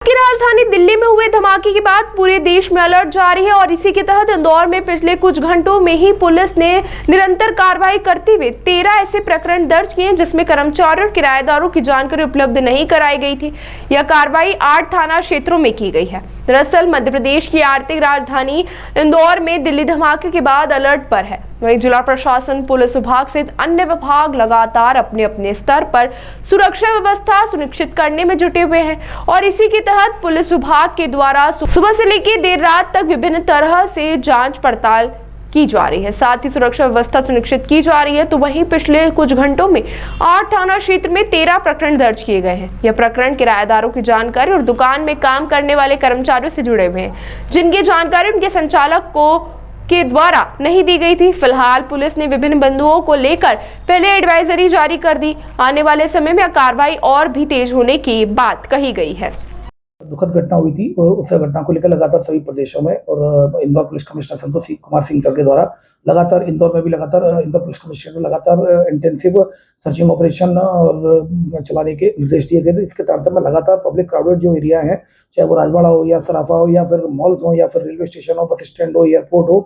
की राजधानी दिल्ली में हुए धमाके के बाद पूरे देश में अलर्ट जारी है और इसी के तहत इंदौर में पिछले कुछ घंटों में ही पुलिस ने निरंतर कार्रवाई करते हुए 13 ऐसे प्रकरण दर्ज किए जिसमें कर्मचारियों और किराएदारों की जानकारी उपलब्ध नहीं कराई गई थी। यह कार्रवाई 8 थाना क्षेत्रों में की गई है। दरअसल मध्य प्रदेश की आर्थिक राजधानी इंदौर में दिल्ली धमाके के बाद अलर्ट पर है। वहीं जिला प्रशासन, पुलिस विभाग सहित अन्य विभाग लगातार अपने अपने स्तर पर सुरक्षा व्यवस्था सुनिश्चित करने में जुटे हुए हैं और इसी के तहत पुलिस विभाग के द्वारा सुबह से लेकर देर रात तक विभिन्न तरह से जांच पड़ताल की जा रही है। साथ ही सुरक्षा व्यवस्था सुनिश्चित की जा रही है। तो वहीं पिछले कुछ घंटों में 8 थाना क्षेत्र में 13 प्रकरण दर्ज किए गए हैं। यह प्रकरण किराएदारों की जानकारी और दुकान में काम करने वाले कर्मचारियों से जुड़े हुए हैं, जिनकी जानकारी उनके संचालक के द्वारा नहीं दी गई थी। फिलहाल पुलिस ने विभिन्न बिंदुओं को लेकर पहले एडवाइजरी जारी कर दी। आने वाले समय में कार्रवाई और भी तेज होने की बात कही गई है। दुखद घटना हुई थी और उस घटना को लेकर लगातार सभी प्रदेशों में और Indore police commissioner Santosh Kumar Singh sir के द्वारा लगातार इंदौर पुलिस कमिश्नर को लगातार इंटेंसिव सर्चिंग ऑपरेशन और चलाने के निर्देश दिए गए थे। इसके तारतम्य में लगातार पब्लिक क्राउडेड जो एरिया है, चाहे वो राजवाड़ा हो या सराफा हो या फिर मॉल्स हो या फिर रेलवे स्टेशन हो, बस स्टैंड हो, एयरपोर्ट हो,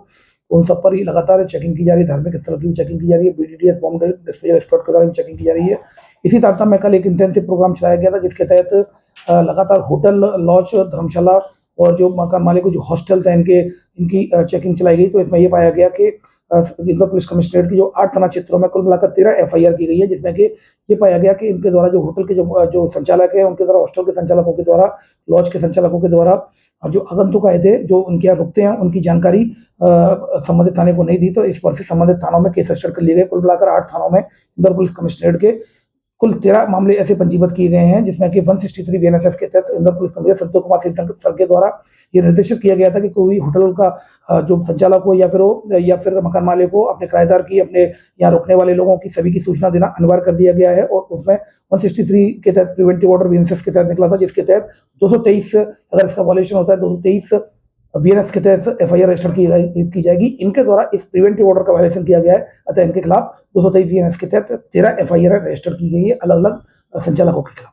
उन सब पर ही लगातार चेकिंग की जा रही है। धार्मिक स्थल की भी चेकिंग की जा रही है। BDDS बॉम्ब डिस्पोजल स्क्वाड के द्वारा भी चेकिंग की जा रही है। इसी तारतम्य में कल एक इंटेंसिव प्रोग्राम चलाया गया था, जिसके तहत लगातार होटल, लॉज, धर्मशाला और जो मकान मालिक जो हॉस्टल्स हैं इनकी चेकिंग चलाई गई। तो इसमें ये पाया गया कि इंदौर पुलिस कमिश्नरेट की जो 8 थाना क्षेत्रों में कुल मिलाकर 13 FIR की गई है, जिसमें कि ये पाया गया कि इनके द्वारा जो होटल के जो संचालक है उनके द्वारा, हॉस्टल के संचालकों के द्वारा, लॉज के संचालकों के द्वारा जो आगंतुक आए थे, जो उनके यहाँ रुकते हैं, उनकी जानकारी संबंधित थाने को नहीं दी। तो इस पर से संबंधित थानों में केस रजिस्टर कर लिए गए। कुल मिलाकर 8 थानों में इंदौर पुलिस कमिश्नरेट के कुल 13 मामले ऐसे पंजीबद्ध किए गए हैं, जिसमें कि 163 VNSS के तहत Indore police commissioner Santosh Kumar Singh sir के द्वारा ये निर्देशित किया गया था कि कोई होटल का जो संचालक हो या फिर मकान मालिक हो, अपने किराएदार की, अपने यहाँ रुकने वाले लोगों की सभी की सूचना देना अनिवार्य कर दिया गया है। और उसमें 163 के तहत प्रिवेंटिव ऑर्डर VNSS के तहत निकला था, जिसके तहत 223 अगर इसका वॉल्यूशन होता है 223 VNS के तहत FIR रजिस्टर की जाएगी। इनके द्वारा इस प्रिवेंटिव ऑर्डर का वायलेशन किया गया है, अतः इनके खिलाफ 223 VNS के तहत 13 FIR रजिस्टर की गई है अलग अलग संचालकों के खिलाफ।